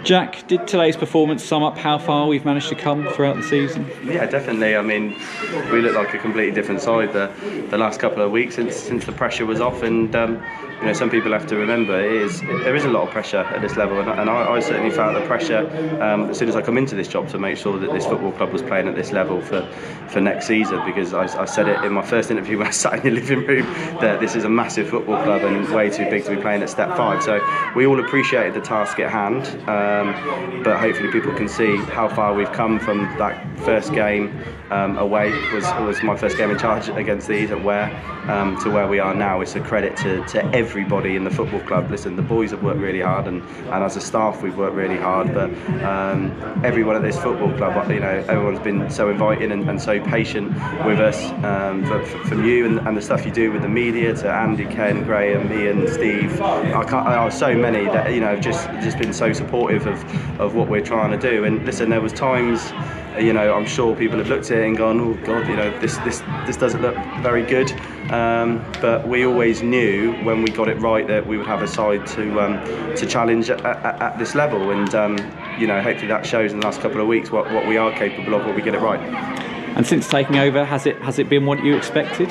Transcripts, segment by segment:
Jack, did today's performance sum up how far we've managed to come throughout the season? Yeah, definitely. I mean, we look like a completely different side the last couple of weeks since the pressure was off, and you know, some people have to remember there is a lot of pressure at this level, and I certainly felt the pressure as soon as I come into this job to make sure that this football club was playing at this level for next season, because I said it in my first interview when I sat in your living room that this is a massive football club and way too big to be playing at step 5. So we all appreciated the task at hand, but hopefully people can see how far we've come from that first game away. Was my first game in charge against these at Ware, to where we are now. It's a credit to everybody in the football club. Listen, the boys have worked really hard, and as a staff we've worked really hard, but everyone at this football club, you know, everyone's been so inviting and so patient with us, from you and the stuff you do with the media, to Andy, Ken, Graham, Ian, Steve. So many that, you know, just been so supportive of what we're trying to do. And listen, there was times, you know, I'm sure people have looked at it and gone, oh God, you know, this doesn't look very good. But we always knew when we got it right that we would have a side to challenge at this level, and you know, hopefully that shows in the last couple of weeks what we are capable of when we get it right. And since taking over, has it been what you expected?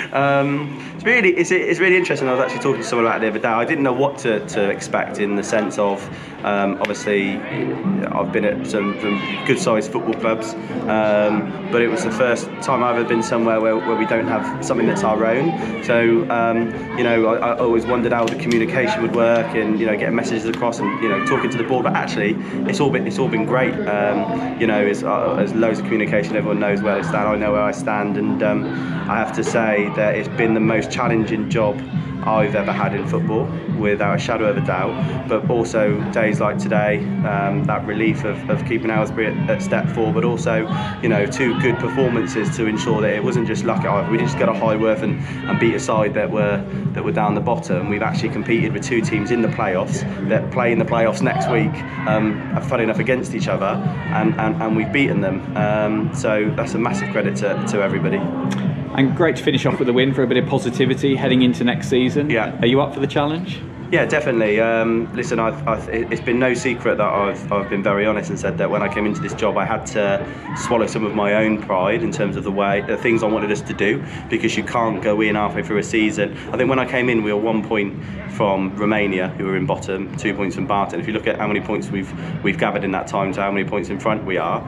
No. It's really interesting. I was actually talking to someone about it the other day. I didn't know what to expect, in the sense of obviously I've been at some good sized football clubs, but it was the first time I've ever been somewhere where we don't have something that's our own. So you know, I always wondered how the communication would work, and you know, getting messages across, and you know, talking to the board. But actually, it's all been great. You know, there's loads of communication. Everyone knows where they stand. I know where I stand, and I have to say that it's been the most challenging job I've ever had in football, without a shadow of a doubt. But also days like today, that relief of keeping Aylesbury at step 4, but also, you know, 2 good performances to ensure that it wasn't just luck either. We didn't just get a Highworth and beat a side that were down the bottom. We've actually competed with 2 teams in the playoffs that play in the playoffs next week, funny enough, against each other, and we've beaten them. So that's a massive credit to everybody. And great to finish off with a win for a bit of positivity heading into next season. Yeah. Are you up for the challenge? Yeah, definitely. Listen, it's been no secret that I've been very honest and said that when I came into this job, I had to swallow some of my own pride in terms of the things I wanted us to do, because you can't go in halfway through a season. I think when I came in, we were 1 point from Romania, who were in bottom, 2 points from Barton. If you look at how many points we've gathered in that time to how many points in front we are,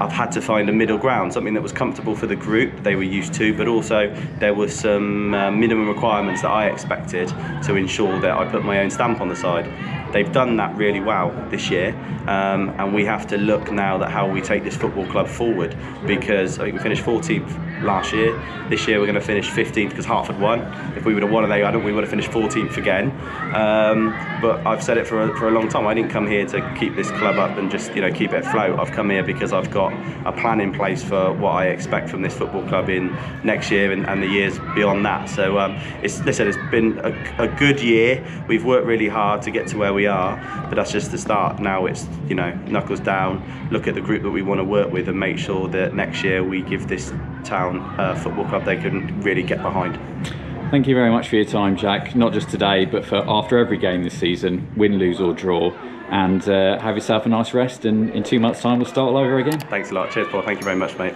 I've had to find a middle ground, something that was comfortable for the group, they were used to, but also there were some minimum requirements that I expected to ensure that I put my own stamp on the side. They've done that really well this year, and we have to look now at how we take this football club forward, because I think we finished 14th last year. This year we're going to finish 15th because Hertford won. If we would have won and they hadn't, we would have finished 14th again. But I've said it for a long time. I didn't come here to keep this club up and just, you know, keep it afloat. I've come here because I've got a plan in place for what I expect from this football club in next year and the years beyond that. So it's been a good year. We've worked really hard to get to where we are, but that's just the start. Now it's, you know, knuckles down, look at the group that we want to work with, and make sure that next year we give this town a football club they can really get behind. Thank you very much for your time, Jack, not just today but for after every game this season, win, lose or draw, and have yourself a nice rest, and in 2 months time we'll start all over again. Thanks a lot. Cheers, Paul. Thank you very much, mate.